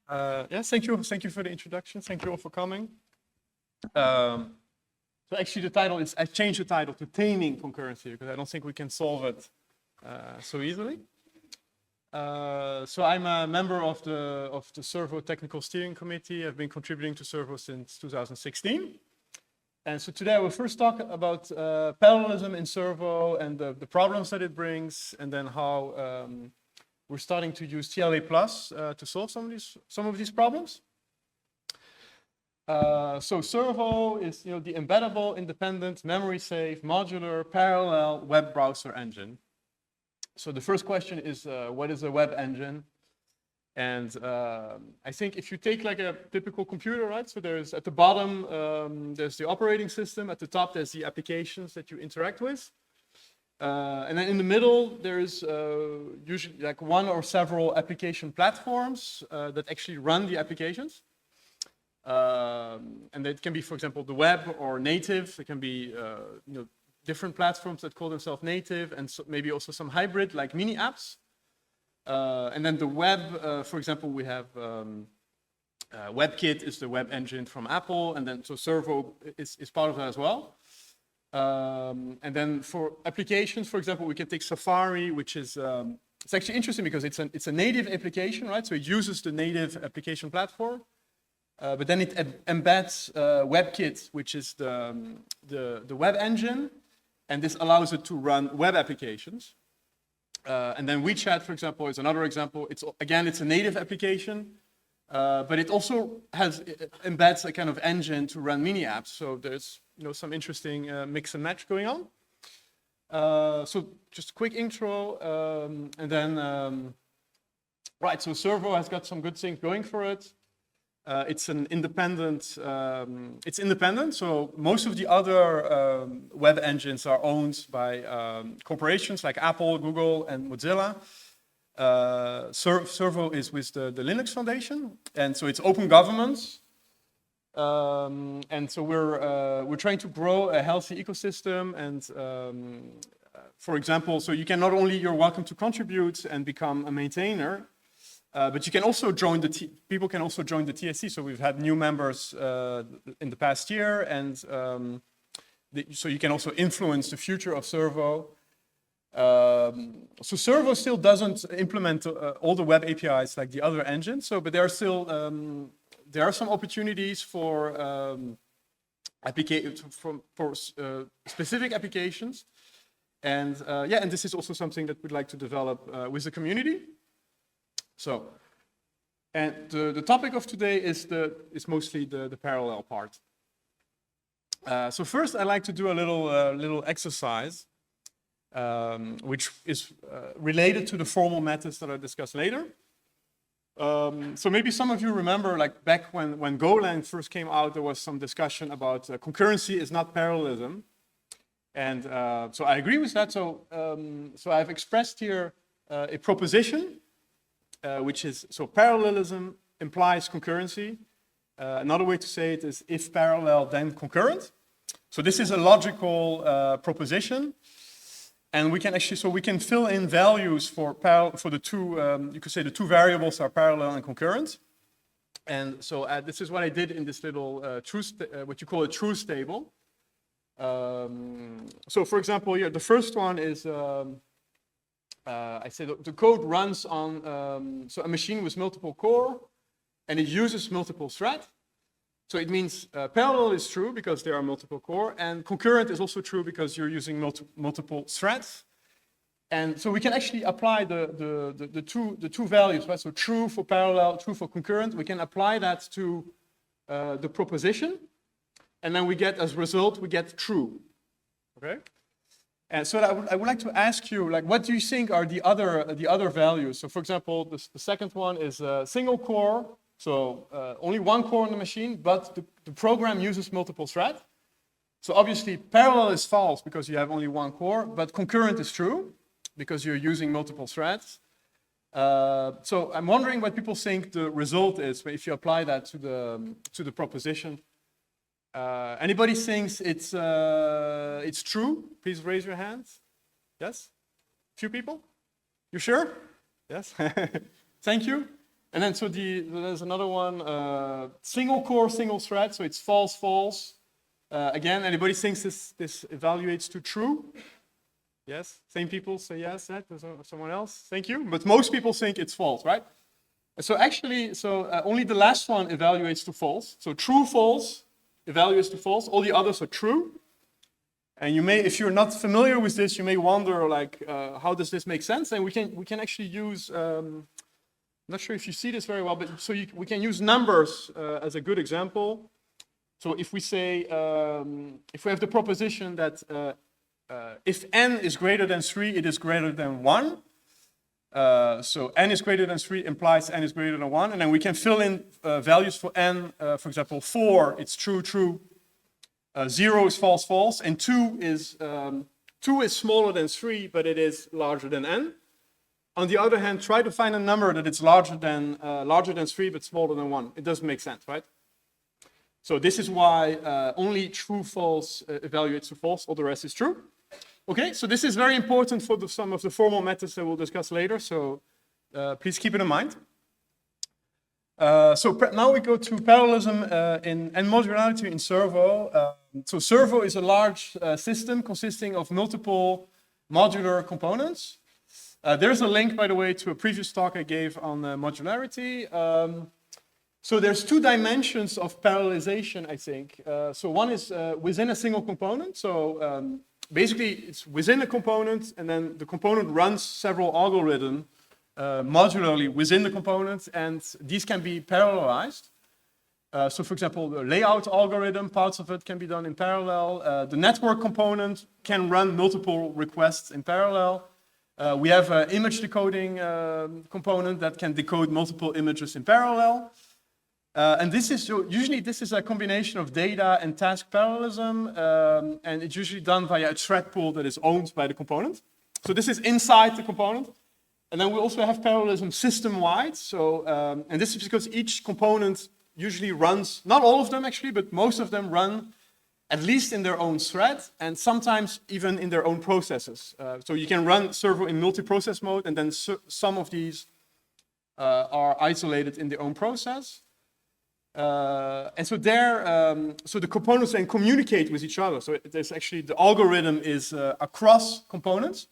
Yes, thank you for the introduction. Thank you all for coming. So actually the title is, I changed the title to Taming Concurrency because I don't think we can solve it so easily. So I'm a member of the Servo Technical Steering Committee. I've been contributing to Servo since 2016. And so today I will first talk about parallelism in Servo and the problems that it brings, and then how we're starting to use TLA Plus to solve some of these problems. So Servo is, the embeddable, independent, memory-safe, modular, parallel web browser engine. So the first question is, what is a web engine? And I think if you take like a typical computer, right? So there's at the bottom, there's the operating system. At the top, there's the applications that you interact with. And then in the middle, there's usually like one or several application platforms that actually run the applications. And it can be, for example, the web or native. It can be different platforms that call themselves native, and so maybe also some hybrid like mini apps. And then the web, for example, we have WebKit is the web engine from Apple, and then so Servo is part of that as well. And then for applications, for example, we can take Safari, which is it's actually interesting because it's a native application, right? So it uses the native application platform. But then it embeds WebKit, which is the web engine, and this allows it to run web applications. And then WeChat, for example, is another example. It's a native application, but it also embeds a kind of engine to run mini apps. So there's some interesting mix and match going on. So just a quick intro, and then right. So Servo has got some good things going for it. It's an independent. It's independent. So most of the other web engines are owned by corporations like Apple, Google, and Mozilla. Servo is with the Linux Foundation, and so it's open governance. And so we're trying to grow a healthy ecosystem. And for example, so you're welcome to contribute and become a maintainer. But you can also join people can also join the TSC. So we've had new members in the past year, and so you can also influence the future of Servo. So Servo still doesn't implement all the web APIs like the other engines. But there are still there are some opportunities for specific applications, and and this is also something that we'd like to develop with the community. So, and the topic of today is mostly the parallel part. So first, I'd like to do a little exercise, which is related to the formal methods that I'll discuss later. So maybe some of you remember, like back when Golang first came out, there was some discussion about concurrency is not parallelism, and so I agree with that. So I've expressed here a proposition. Which is, so parallelism implies concurrency. Another way to say it is if parallel, then concurrent. So this is a logical proposition. And we can fill in values for the two, you could say the two variables are parallel and concurrent. And so this is what I did in this little what you call a truth table. So for example, the first one is, I say the code runs on so a machine with multiple core, and it uses multiple threads. So it means parallel is true because there are multiple core, and concurrent is also true because you're using multiple threads. And so we can actually apply the two values, right? So true for parallel, true for concurrent. We can apply that to the proposition, and then we get, as a result, we get true. Okay. And so I would like to ask you, like, what do you think are the other values? So, for example, the second one is a single core, so only one core on the machine, but the program uses multiple threads. So obviously, parallel is false because you have only one core, but concurrent is true because you're using multiple threads. So I'm wondering what people think the result is if you apply that to the proposition. Anybody thinks it's true? Please raise your hands. Yes? Few people? You sure? Yes? Thank you. And then there's another one, single core, single thread, so it's false, false. Again, anybody thinks this evaluates to true? Yes? Same people say yes, that? Someone else? Thank you. But most people think it's false, right? So actually, only the last one evaluates to false. So true, false evaluates to false. All the others are true. And you may, if you're not familiar with this, you may wonder, like, how does this make sense? And we can actually use, I'm not sure if you see this very well, but we can use numbers as a good example. So if we say, if we have the proposition that if n is greater than 3, it is greater than 1. So n is greater than 3 implies n is greater than 1. And then we can fill in values for n. For example, 4, it's true, true. 0 is false, false. And 2 is smaller than 3, but it is larger than n. On the other hand, try to find a number that it's larger than 3, but smaller than 1. It doesn't make sense, right? So this is why only true, false evaluates to false. All the rest is true. Okay, so this is very important for some of the formal methods that we'll discuss later, so please keep it in mind. Now we go to parallelism and modularity in Servo. So Servo is a large system consisting of multiple modular components. There's a link, by the way, to a previous talk I gave on modularity. So there's two dimensions of parallelization, I think. So one is within a single component. So basically, it's within a component, and then the component runs several algorithms modularly within the component, and these can be parallelized. So for example, the layout algorithm, parts of it can be done in parallel. The network component can run multiple requests in parallel. We have an image decoding component that can decode multiple images in parallel. And this is usually a combination of data and task parallelism, and it's usually done via a thread pool that is owned by the component. So this is inside the component. And then we also have parallelism system-wide. So, and this is because each component usually runs, not all of them actually, but most of them run at least in their own thread, and sometimes even in their own processes. So you can run Servo in multi-process mode, and then some of these are isolated in their own process. And so so the components then communicate with each other. So there's actually, the algorithm is across components.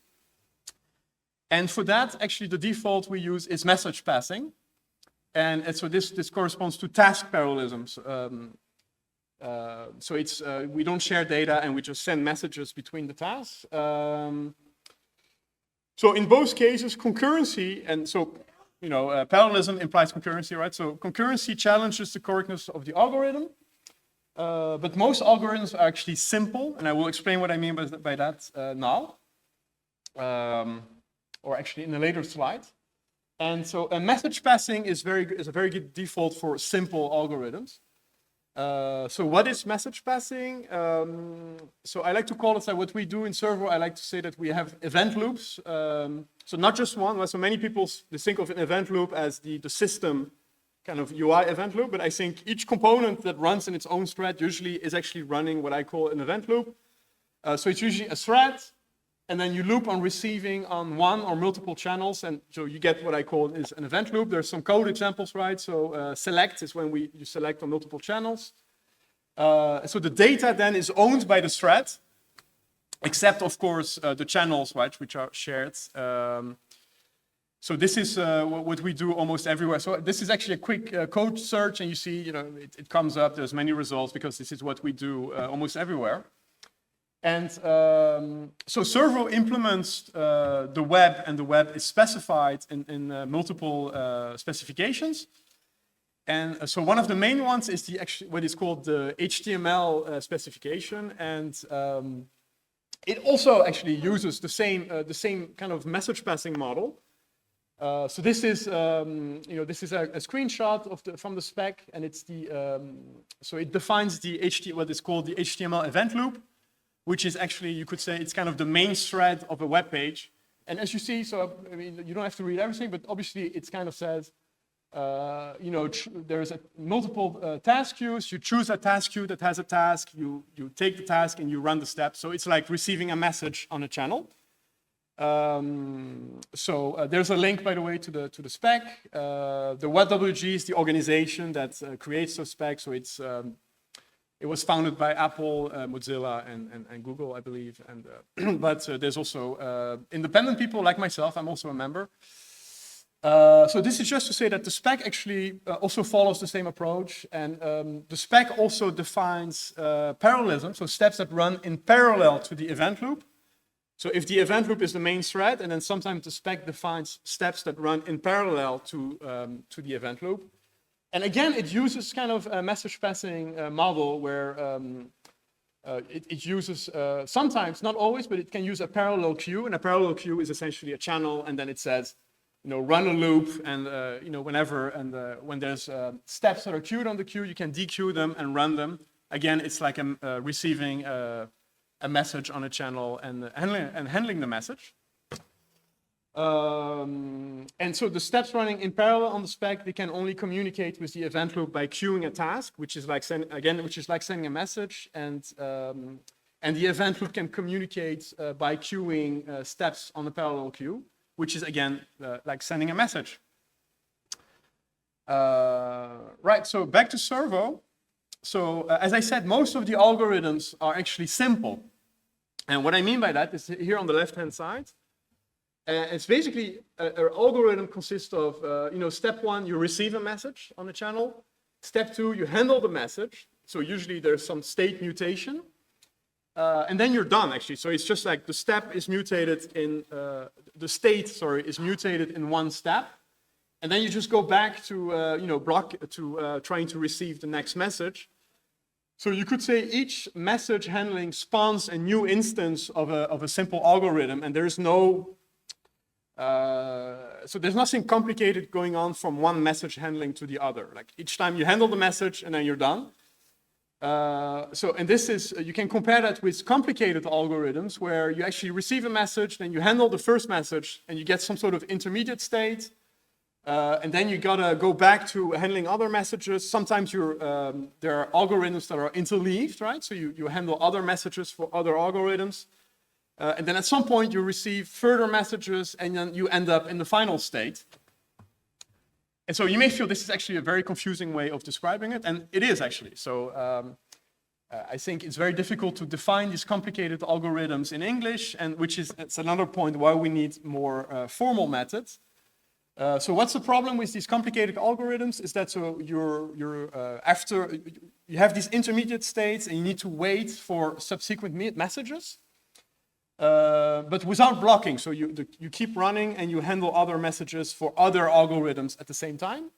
And for that, actually, the default we use is message passing. And so this corresponds to task parallelisms. So it's, we don't share data, and we just send messages between the tasks. So in both cases, concurrency, and so, you know, parallelism implies concurrency, right? So concurrency challenges the correctness of the algorithm. But most algorithms are actually simple, and I will explain what I mean by that now. Or actually in a later slide. And so a message passing is a very good default for simple algorithms. So what is message passing? So I like to call it, what we do in Servo, I like to say that we have event loops. So not just one, so many people think of an event loop as the system kind of UI event loop, but I think each component that runs in its own thread usually is actually running what I call an event loop. So it's usually a thread, and then you loop on receiving on one or multiple channels, and so you get what I call is an event loop. There's some code examples, right? So select is when you select on multiple channels. So the data then is owned by the thread, except of course the channels, right, which are shared. So this is what we do almost everywhere. So this is actually a quick code search, and you see, you know, it comes up. There's many results because this is what we do almost everywhere. And so Servo implements the web, and the web is specified in multiple specifications. And so one of the main ones is what is called the HTML specification, and it also actually uses the same kind of message passing model. So this is this is a screenshot from the spec, and it's so it defines what is called the HTML event loop, which is actually, you could say, it's kind of the main thread of a web page. And as you see, so I mean, you don't have to read everything, but obviously it kind of says, there's multiple task queues. You choose a task queue that has a task. You take the task and you run the steps. So it's like receiving a message on a channel. There's a link, by the way, to the spec. The WWG is the organization that creates those specs. So it was founded by Apple, Mozilla, and Google, I believe. And but there's also independent people like myself. I'm also a member. So this is just to say that the spec actually also follows the same approach, and the spec also defines parallelism, so steps that run in parallel to the event loop. So if the event loop is the main thread, and then sometimes the spec defines steps that run in parallel to the event loop. And again, it uses kind of a message passing model where it uses sometimes, not always, but it can use a parallel queue, and a parallel queue is essentially a channel, and then it says, run a loop, and whenever, and when there's steps that are queued on the queue, you can dequeue them and run them. Again, it's like receiving a message on a channel and handling the message. And so the steps running in parallel on the spec, they can only communicate with the event loop by queuing a task, which is like sending a message, and the event loop can communicate by queuing steps on a parallel queue, which is again like sending a message. Right, so back to Servo. So as I said, most of the algorithms are actually simple. And what I mean by that is here on the left-hand side. It's basically an algorithm consists of, step one, you receive a message on the channel. Step two, you handle the message. So usually there's some state mutation. And then you're done, actually. So it's just like the step is mutated in, the state, sorry, is mutated in one step. And then you just go back to, trying to receive the next message. So you could say each message handling spawns a new instance of a simple algorithm, and there's no, so there's nothing complicated going on from one message handling to the other. Like each time you handle the message and then you're done. And this is, you can compare that with complicated algorithms where you actually receive a message, then you handle the first message and you get some sort of intermediate state. And then you gotta go back to handling other messages. Sometimes there are algorithms that are interleaved, right? So you handle other messages for other algorithms. And then at some point you receive further messages and then you end up in the final state. And so you may feel this is actually a very confusing way of describing it, and it is actually. So I think it's very difficult to define these complicated algorithms in English, and it's another point why we need more formal methods. So what's the problem with these complicated algorithms is that so after you have these intermediate states and you need to wait for subsequent messages, but without blocking. So you keep running and you handle other messages for other algorithms at the same time.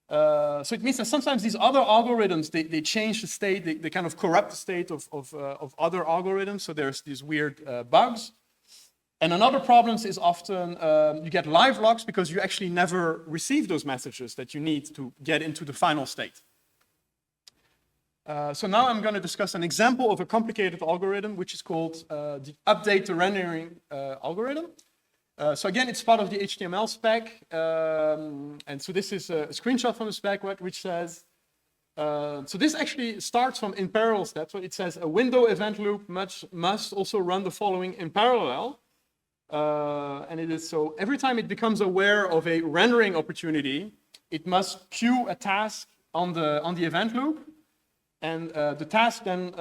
So it means that sometimes these other algorithms, they change the state, they kind of corrupt the state of other algorithms. So there's these weird bugs. And another problem is often you get live locks because you actually never receive those messages that you need to get into the final state. So now I'm going to discuss an example of a complicated algorithm, which is called the update to rendering algorithm. So again, it's part of the HTML spec. And so this is a screenshot from the spec, which says, so this actually starts from in parallel steps. So it says a window event loop must also run the following in parallel. And it is so every time it becomes aware of a rendering opportunity, it must queue a task on the event loop, and the task then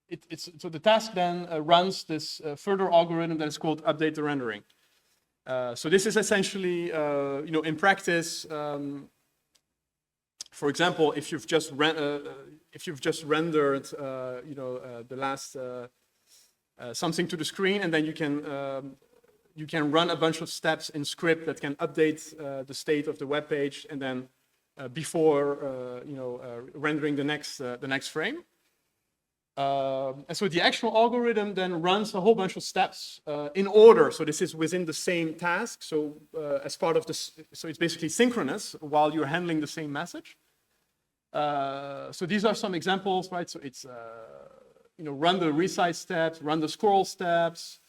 the task then runs this further algorithm that is called update the rendering. So this is essentially in practice. For example, if you've just rendered the last something to the screen, and then you can run a bunch of steps in script that can update the state of the web page, and then before rendering the next frame. And so the actual algorithm then runs a whole bunch of steps in order. So this is within the same task. So as part of this, so it's basically synchronous while you're handling the same message. So these are some examples, right? So it's run the resize steps, run the scroll steps.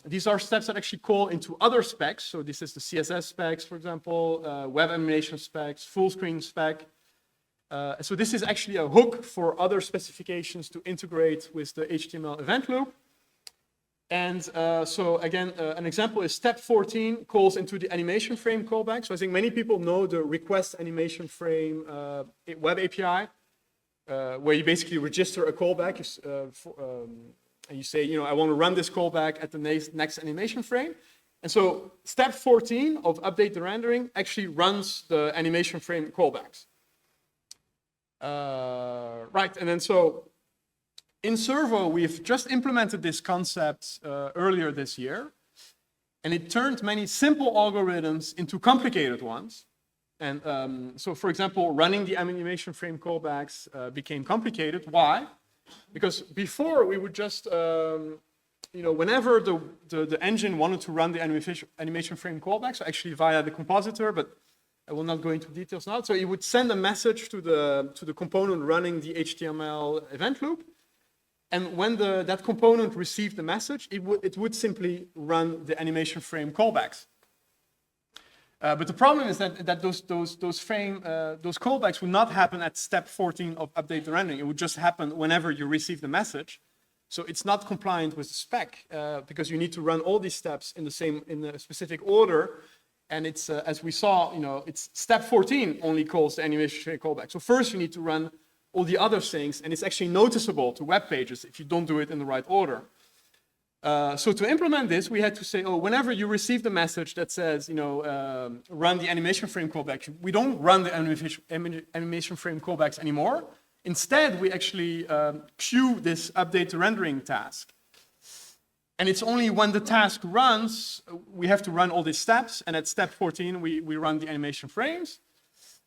These are steps that actually call into other specs. So this is the CSS specs, for example, web animation specs, full screen spec. So this is actually a hook for other specifications to integrate with the HTML event loop. And so again, an example is step 14 calls into the animation frame callback. So I think many people know the request animation frame web API, where you basically register a callback and you say, you know, I want to run this callback at the next animation frame. And so step 14 of update the rendering actually runs the animation frame callbacks. Right, and then so in Servo, we've just implemented this concept earlier this year, and it turned many simple algorithms into complicated ones. And so, for example, running the animation frame callbacks became complicated. Why? Because before we would just, you know, whenever the engine wanted to run the animation frame callbacks, so actually via the compositor, but I will not go into details now. So it would send a message to the component running the HTML event loop. And when that component received the message, it would simply run the animation frame callbacks. But the problem is that those callbacks would not happen at step 14 of update the rendering. It would just happen whenever you receive the message. So it's not compliant with the spec because you need to run all these steps in a specific order. And it's as we saw, you know, it's step 14 only calls the animation frame callback. So first you need to run all the other things, and it's actually noticeable to web pages if you don't do it in the right order. So to implement this, we had to say, oh, whenever you receive the message that says, you know, run the animation frame callback, we don't run the animation frame callbacks anymore. Instead, we actually queue this update the rendering task. And it's only when the task runs, we have to run all these steps, and at step 14, we run the animation frames.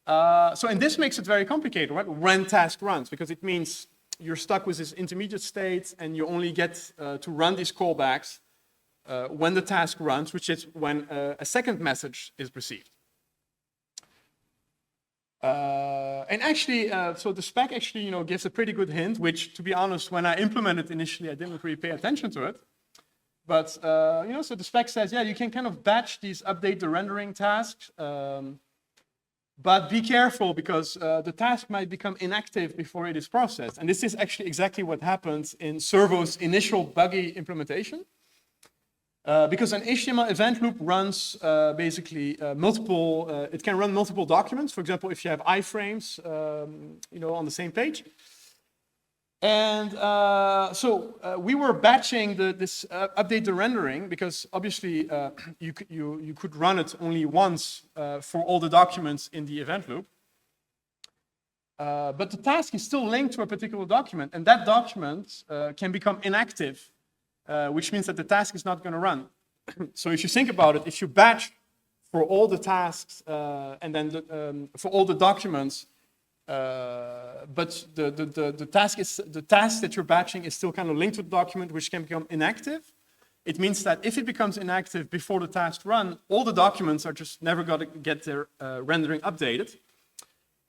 And this makes it very complicated, right? When task runs, because it means you're stuck with this intermediate state and you only get to run these callbacks when the task runs, which is when a second message is received. And actually, so the spec actually, you know, gives a pretty good hint, which, to be honest, when I implemented initially, I didn't really pay attention to it. But, you know, so the spec says, yeah, you can kind of batch these update the rendering tasks. But be careful because the task might become inactive before it is processed. And this is actually exactly what happens in Servo's initial buggy implementation. Because an HTML event loop runs basically it can run multiple documents. For example, if you have iframes, you know, on the same page. And we were batching this update the rendering because obviously you could run it only once for all the documents in the event loop. But the task is still linked to a particular document, and that document can become inactive, which means that the task is not going to run. So if you think about it, if you batch for all the tasks and then for all the documents, but the task that you're batching is still kind of linked to the document, which can become inactive. It means that if it becomes inactive before the task run, all the documents are just never going to get their rendering updated.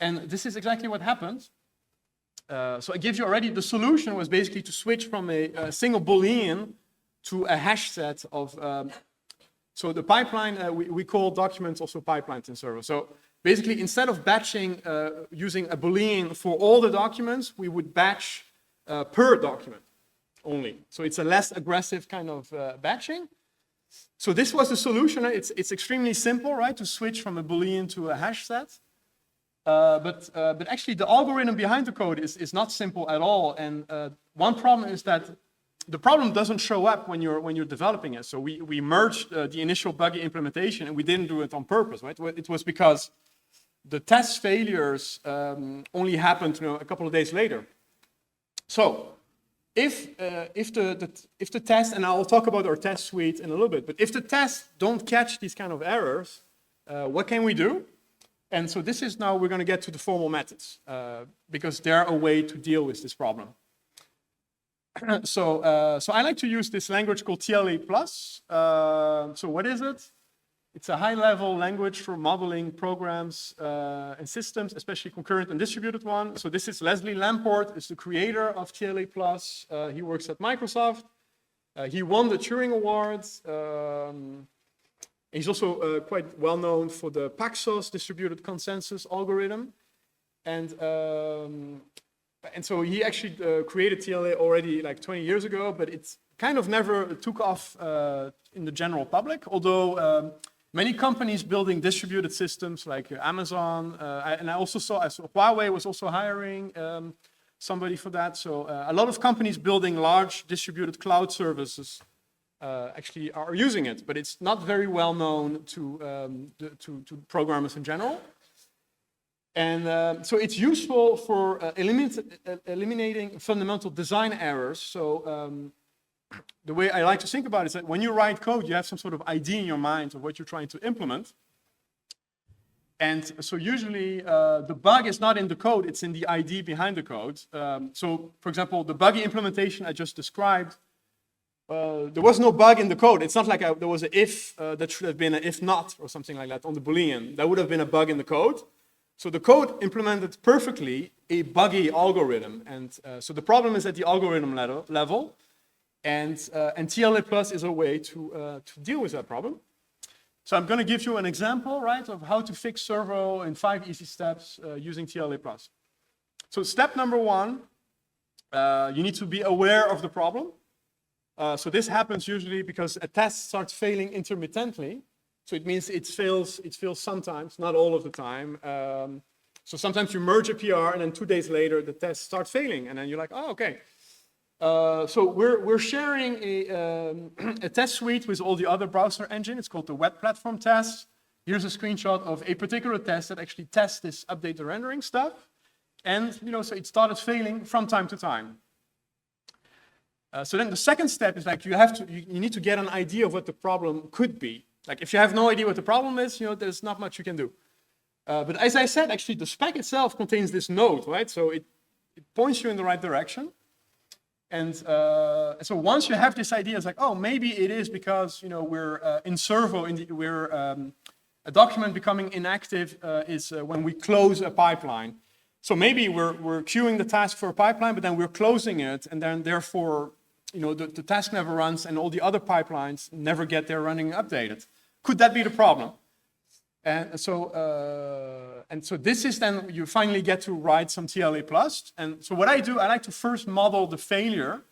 And this is exactly what happened. So it gives you already, the solution was basically to switch from a single Boolean to a hash set of, so the pipeline, we call documents also pipelines in Servo. So basically, instead of batching using a Boolean for all the documents, we would batch per document only. So it's a less aggressive kind of batching. So this was the solution. It's extremely simple, right, to switch from a Boolean to a hash set. But actually, the algorithm behind the code is not simple at all. And one problem is that the problem doesn't show up when you're developing it. So we merged the initial buggy implementation, and we didn't do it on purpose, right? It was because the test failures only happened, you know, a couple of days later. So if the test, and I'll talk about our test suite in a little bit, but if the tests don't catch these kind of errors, what can we do? And so this is now we're going to get to the formal methods because they're a way to deal with this problem. So I like to use this language called TLA+. So what is it? It's a high-level language for modeling programs and systems, especially concurrent and distributed one. So this is Leslie Lamport, is the creator of TLA+. He works at Microsoft. He won the Turing Award. He's also quite well known for the Paxos distributed consensus algorithm. And so he actually created TLA already like 20 years ago, but it's kind of never took off in the general public, although many companies building distributed systems like Amazon, and I also saw Huawei was also hiring somebody for that. So a lot of companies building large distributed cloud services actually are using it, but it's not very well known to programmers in general. And so it's useful for eliminating fundamental design errors. So the way I like to think about it is that when you write code, you have some sort of idea in your mind of what you're trying to implement. And so usually the bug is not in the code, it's in the ID behind the code. So for example, the buggy implementation I just described, there was no bug in the code. It's not like there was an if that should have been an if not or something like that on the Boolean. That would have been a bug in the code. So the code implemented perfectly a buggy algorithm. And so the problem is at the algorithm level. And TLA Plus is a way to deal with that problem. So I'm going to give you an example, right, of how to fix Servo in 5 easy steps using TLA Plus. So step number 1, you need to be aware of the problem. So this happens usually because a test starts failing intermittently. So it means it fails sometimes, not all of the time. So sometimes you merge a PR and then 2 days later the test starts failing and then you're like, oh, okay. So we're sharing a test suite with all the other browser engines. It's called the Web Platform Test. Here's a screenshot of a particular test that actually tests this update the rendering stuff. And so it started failing from time to time. So then the second step is like you need to get an idea of what the problem could be. Like if you have no idea what the problem is, there's not much you can do. But as I said, actually the spec itself contains this node, right? So it points you in the right direction. And so once you have this idea, it's like, oh, maybe it is because we're in Servo, a document becoming inactive is when we close a pipeline. So maybe we're queuing the task for a pipeline, but then we're closing it, and then therefore the task never runs, and all the other pipelines never get their running updated. Could that be the problem? And so this is then you finally get to write some TLA plus. And so what I do, I like to first model the failure,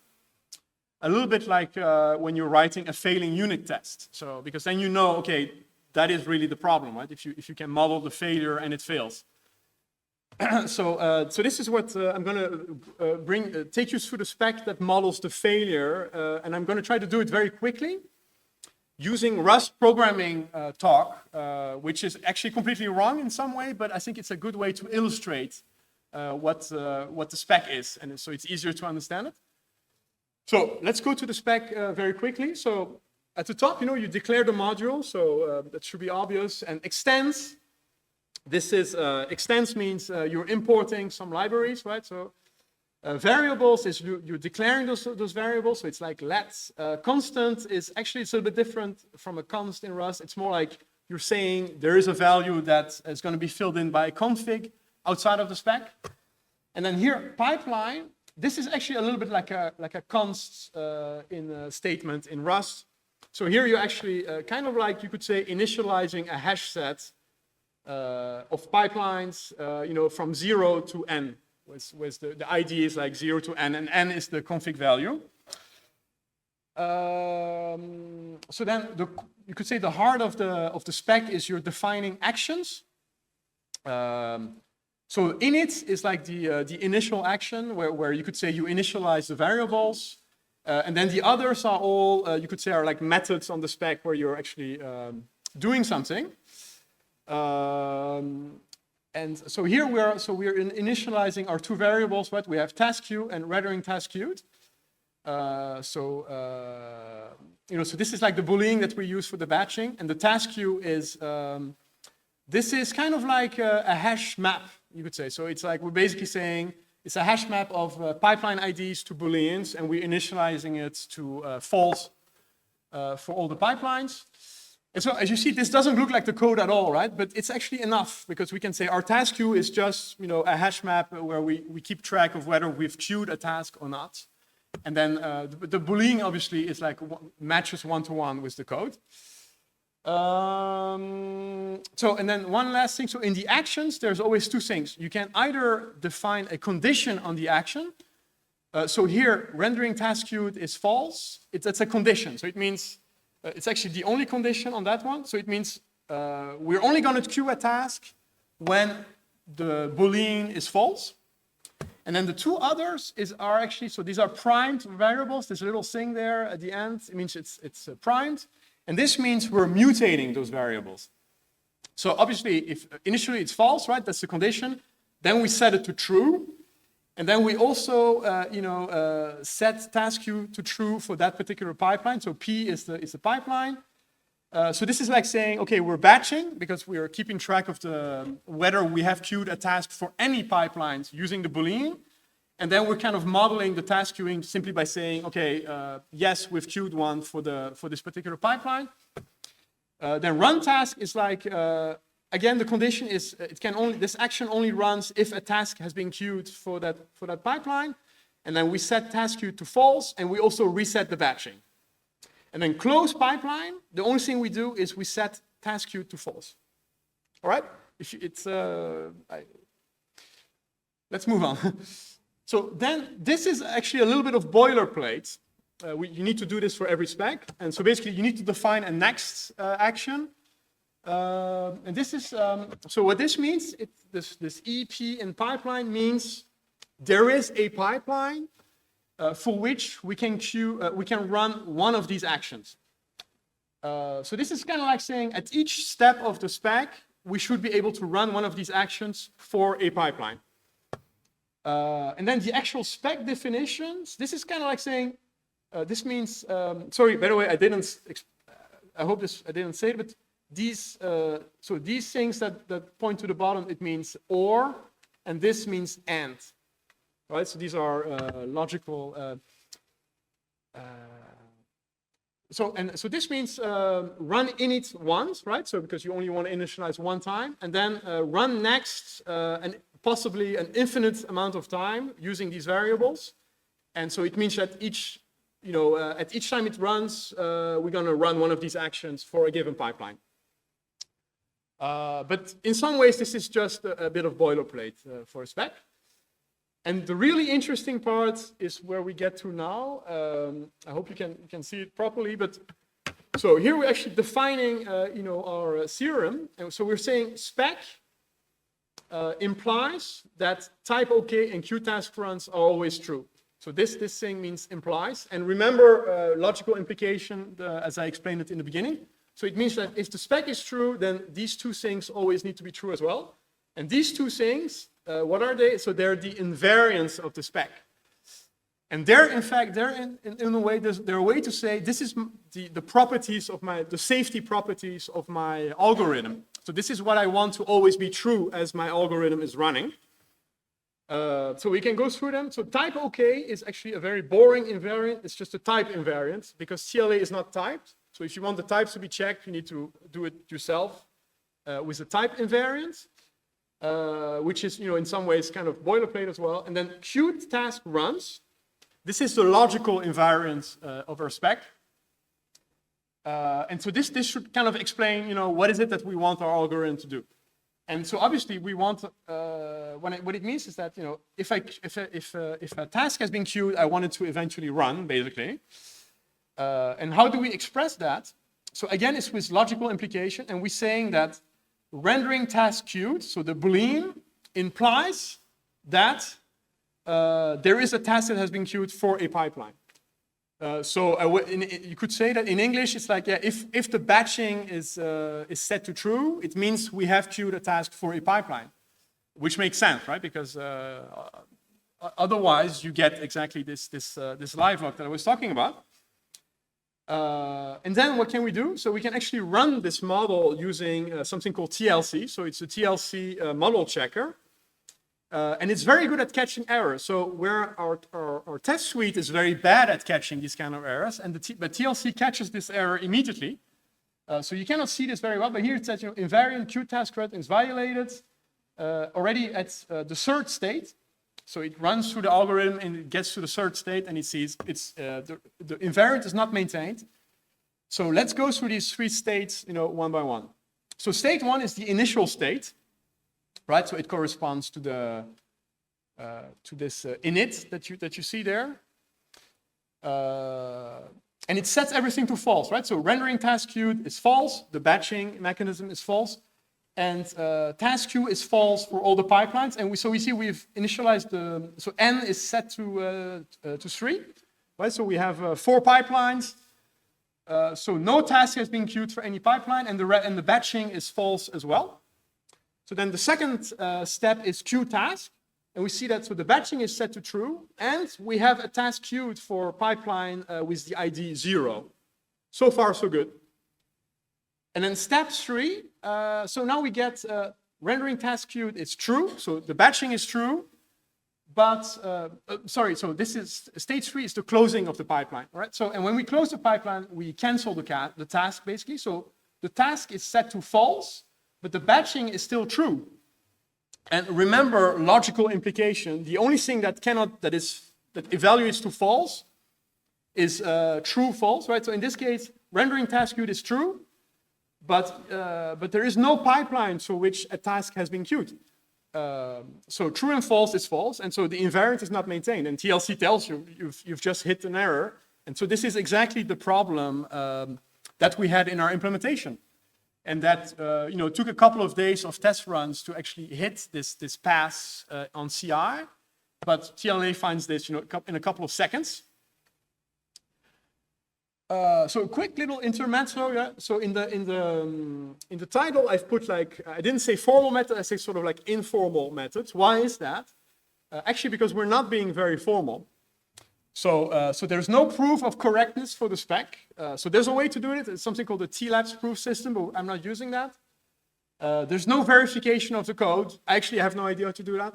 a little bit like when you're writing a failing unit test. So because then okay, that is really the problem, right? If you can model the failure and it fails. So this is what I'm going to take you through the spec that models the failure, and I'm going to try to do it very quickly using Rust programming talk, which is actually completely wrong in some way, but I think it's a good way to illustrate what the spec is, and so it's easier to understand it. So let's go to the spec very quickly. So at the top, you declare the module, so that should be obvious, and extends. This is, extends means you're importing some libraries, right? So variables is you're declaring those variables, so it's like let. Constant is actually it's a little bit different from a const in Rust. It's more like you're saying there is a value that is going to be filled in by a config outside of the spec. And then here, pipeline, this is actually a little bit like a const in a statement in Rust. So here you actually kind of like you could say initializing a hash set of pipelines, from 0 to n. With the ID is like 0 to n, and n is the config value. So then you could say the heart of the spec is you're defining actions. So init is like the initial action where you could say you initialize the variables, and then the others are all you could say are like methods on the spec where you're actually doing something. And so here we're initializing our two variables, right? We have task queue and rendering task queued. So this is like the Boolean that we use for the batching, and the task queue is this is kind of like a hash map, you could say. So it's like we're basically saying it's a hash map of pipeline IDs to Booleans, and we're initializing it to false for all the pipelines. And so as you see, this doesn't look like the code at all, right? But it's actually enough because we can say our task queue is just a hash map where we keep track of whether we've queued a task or not. And then the Boolean obviously is like matches one-to-one with the code. And then one last thing. So in the actions, there's always two things. You can either define a condition on the action. So here, rendering task queued is false. That's a condition. So it means it's actually the only condition on that one. So it means we're only going to queue a task when the Boolean is false. And then the two others are actually, so these are primed variables. This little thing there at the end, it means it's primed. And this means we're mutating those variables. So obviously, if initially it's false, right? That's the condition. Then we set it to true. And then we also, set task queue to true for that particular pipeline. So P is the pipeline. So this is like saying, okay, we're batching because we are keeping track of whether we have queued a task for any pipelines using the Boolean. And then we're kind of modeling the task queuing simply by saying, okay, yes, we've queued one for this particular pipeline. Then run task is like, again, the condition is this action only runs if a task has been queued for that pipeline. And then we set task queue to false, and we also reset the batching. And then close pipeline, the only thing we do is we set task queue to false. All right? Let's move on. So then this is actually a little bit of boilerplate. You need to do this for every spec. And so basically you need to define a next action. And this is, so what this means, this EP in pipeline means there is a pipeline for which we can run one of these actions. So this is kind of like saying at each step of the spec, we should be able to run one of these actions for a pipeline. And then the actual spec definitions, this is kind of like saying, this means, sorry, by the way, I didn't say it, but these things that point to the bottom, it means or, and this means and. Right, so these are logical. So this means run init once, right? So because you only want to initialize one time, and then run next and possibly an infinite amount of time using these variables. And so it means that at each time it runs, we're going to run one of these actions for a given pipeline. But in some ways, this is just a bit of boilerplate for a spec. And the really interesting part is where we get to now. I hope you can see it properly. But so here we're actually defining, our theorem. And so we're saying spec implies that type OK and QTask runs are always true. So this thing means implies. And remember logical implication as I explained it in the beginning. So it means that if the spec is true, then these two things always need to be true as well. And these two things, what are they? So they're the invariants of the spec. And they're in a way, they're a way to say this is the properties of the safety properties of my algorithm. So this is what I want to always be true as my algorithm is running. So we can go through them. So type OK is actually a very boring invariant. It's just a type invariant because CLA is not typed. So if you want the types to be checked, you need to do it yourself with a type invariant. Which is, in some ways kind of boilerplate as well. And then queued task runs. This is the logical invariant of our spec. And so this should kind of explain, what is it that we want our algorithm to do. And so obviously we want, what it means is that, if a task has been queued, I want it to eventually run, basically. And how do we express that? So again, it's with logical implication, and we're saying that rendering task queued, so the Boolean implies that there is a task that has been queued for a pipeline. You could say that in English, it's like, yeah, if the batching is set to true, it means we have queued a task for a pipeline, which makes sense, right? Because otherwise you get exactly this live lock that I was talking about. And then what can we do? So we can actually run this model using something called TLC. So it's a TLC model checker. And it's very good at catching errors. So where our test suite is very bad at catching these kind of errors, but TLC catches this error immediately. So you cannot see this very well, but here it says, invariant QTask run is violated already at the third state. So it runs through the algorithm and it gets to the third state and it sees the invariant is not maintained. So let's go through these three states, one by one. So state one is the initial state, right? So it corresponds to the init that you see there. And it sets everything to false, right? So rendering task queued is false, the batching mechanism is false, and task queue is false for all the pipelines. And so we see we've initialized so n is set to 3, right? So we have 4 pipelines. So no task has been queued for any pipeline, and the batching is false as well. So then the second step is queue task. And we see that so the batching is set to true, and we have a task queued for pipeline with the ID 0. So far, so good. And then step 3, so now we get rendering task queued is true, so the batching is true, but, so this is, stage 3 is the closing of the pipeline, all right? So, and when we close the pipeline, we cancel the task, basically. So the task is set to false, but the batching is still true. And remember, logical implication, the only thing that evaluates to false is true, false, right? So in this case, rendering task queued is true, but there is no pipeline for which a task has been queued. So true and false is false, and so the invariant is not maintained. And TLC tells you you've just hit an error. And so this is exactly the problem that we had in our implementation. And that took a couple of days of test runs to actually hit this pass on CI, but TLA finds this in a couple of seconds. So a quick little intermezzo. Yeah? So in the title, I've put I didn't say formal method, I say sort of like informal methods. Why is that? Actually, because we're not being very formal. So there's no proof of correctness for the spec. So there's a way to do it. It's something called the TLAPS proof system, but I'm not using that. There's no verification of the code. I actually have no idea how to do that.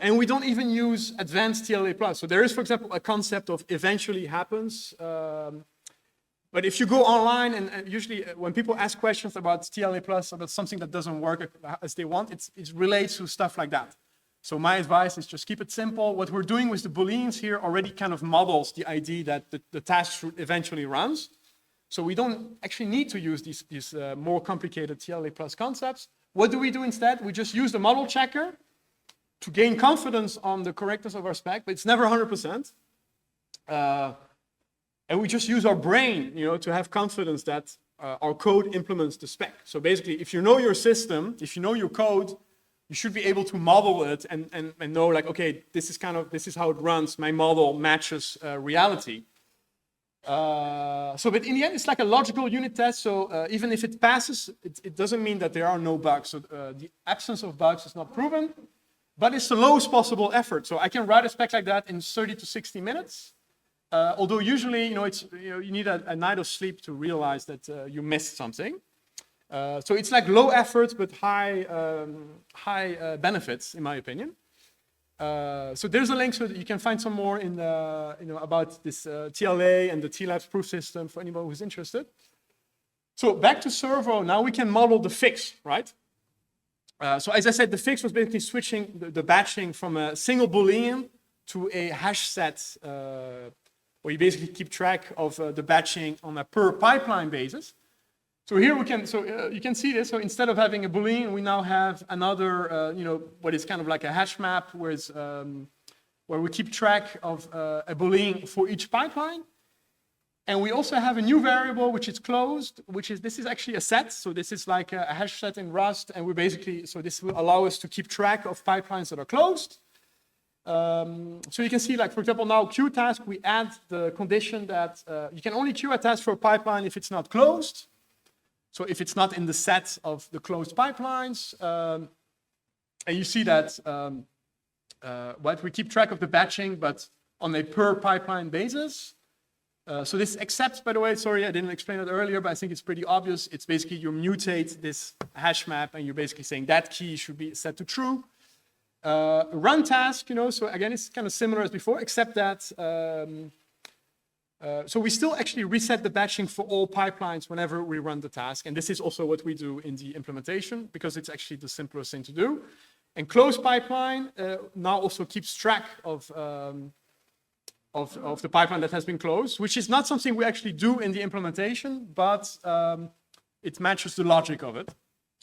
And we don't even use advanced TLA+. So there is, for example, a concept of eventually happens. But if you go online, and usually when people ask questions about TLA+, about something that doesn't work as they want, it relates to stuff like that. So my advice is just keep it simple. What we're doing with the booleans here already kind of models the idea that the task eventually runs. So we don't actually need to use these more complicated TLA+ concepts. What do we do instead? We just use the model checker to gain confidence on the correctness of our spec, but it's never 100%. And we just use our brain, to have confidence that our code implements the spec. So basically, if you know your system, if you know your code, you should be able to model it and know okay, this is how it runs. My model matches reality. But in the end, it's like a logical unit test. So even if it passes, it doesn't mean that there are no bugs. So the absence of bugs is not proven, but it's the lowest possible effort. So I can write a spec like that in 30 to 60 minutes. Although usually, you need a night of sleep to realize that you missed something. So it's like low effort but high benefits, in my opinion. So there's a link so that you can find some more in about this TLA and the TLAPS proof system for anyone who's interested. So back to Servo. Now we can model the fix, right? So as I said, the fix was basically switching the batching from a single Boolean to a hash set, where you basically keep track of the batching on a per pipeline basis. So here we can, you can see this. So instead of having a Boolean, we now have another, what is kind of like a hash map, where we keep track of a Boolean for each pipeline. And we also have a new variable which is closed, this is actually a set. So this is like a hash set in Rust, and we basically, so this will allow us to keep track of pipelines that are closed. So you can see, for example, now queue task, we add the condition that you can only queue a task for a pipeline if it's not closed. So if it's not in the set of the closed pipelines, and you see that we keep track of the batching, but on a per pipeline basis. So this accepts, by the way, sorry, I didn't explain it earlier, but I think it's pretty obvious. It's basically you mutate this hash map, and you're basically saying that key should be set to true. Run task, so again, it's kind of similar as before, except that so we still actually reset the batching for all pipelines whenever we run the task. And this is also what we do in the implementation, because it's actually the simplest thing to do. And closed pipeline now also keeps track of the pipeline that has been closed, which is not something we actually do in the implementation, but it matches the logic of it.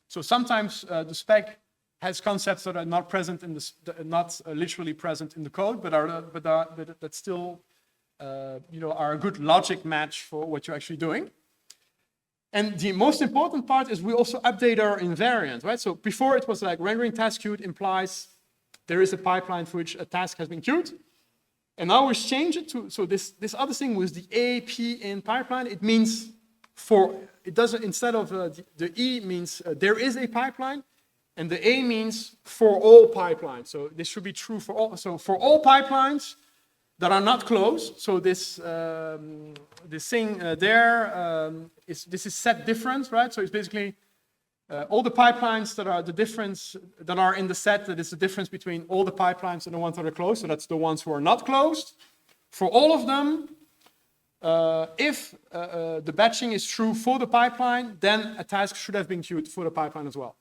So sometimes the spec has concepts that are not present in not literally present in the code, but that still are a good logic match for what you're actually doing. And the most important part is we also update our invariant, right? So before it was like rendering task queued implies there is a pipeline for which a task has been queued. And now we change it to, so this other thing was the AP in pipeline. It means it doesn't, instead of the E means there is a pipeline, and the A means for all pipelines. So this should be true for all. So for all pipelines that are not closed, so this thing this is set different, right? So it's basically all the pipelines that are the difference that are in the set, that is the difference between all the pipelines and the ones that are closed. So that's the ones who are not closed. For all of them, if the batching is true for the pipeline, then a task should have been queued for the pipeline as well.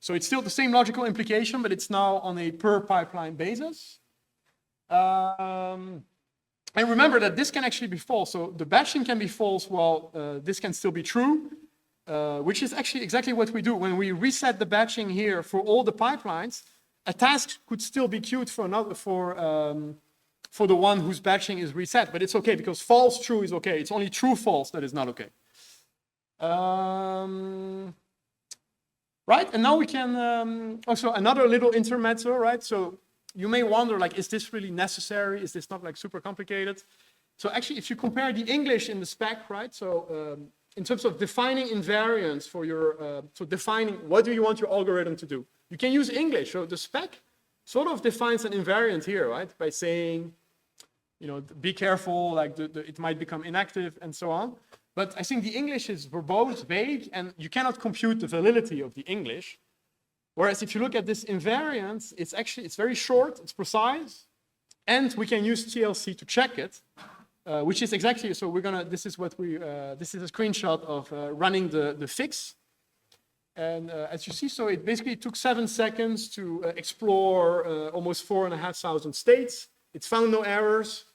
So it's still the same logical implication, but it's now on a per pipeline basis. And remember that this can actually be false. So the batching can be false while this can still be true, which is actually exactly what we do. When we reset the batching here for all the pipelines, a task could still be queued for the one whose batching is reset, but it's okay because false true is okay. It's only true false that is not okay. Right, and now we can also another little intermezzo, right? So you may wonder, like, is this really necessary? Is this not like super complicated? So actually, if you compare the English in the spec, right? So in terms of defining invariants for your, so defining what do you want your algorithm to do, you can use English. So the spec sort of defines an invariant here, right? By saying, be careful, like it might become inactive and so on. But I think the English is verbose, vague, and you cannot compute the validity of the English. Whereas if you look at this invariant, it's very short, it's precise, and we can use TLC to check it, which is exactly, so this is a screenshot of running the fix. And as you see, so it basically took 7 seconds to explore almost 4,500 states. It found no errors.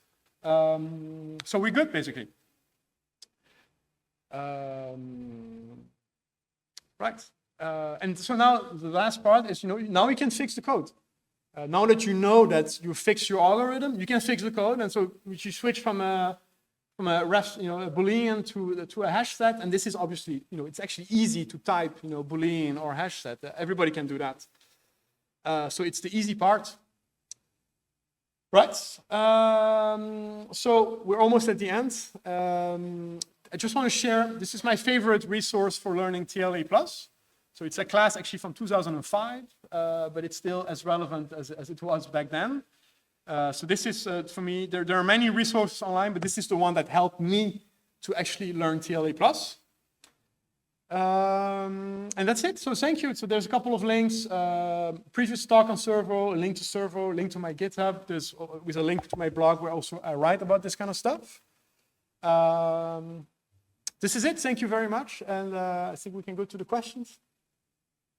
So we're good, basically. Right. And so now the last part is, now we can fix the code. Now that you know that you fix your algorithm, you can fix the code. And so you switch from a Boolean to a hash set. And this is obviously, it's actually easy to type, Boolean or hash set. Everybody can do that. So it's the easy part. Right. So we're almost at the end. I just want to share, this is my favorite resource for learning TLA+. So it's a class actually from 2005, but it's still as relevant as it was back then. So this is, for me, there are many resources online, but this is the one that helped me to actually learn TLA+. And that's it, so thank you. So there's a couple of links, previous talk on Servo, a link to Servo, a link to my GitHub, there's with a link to my blog where also I write about this kind of stuff. This is it, thank you very much, and I think we can go to the questions.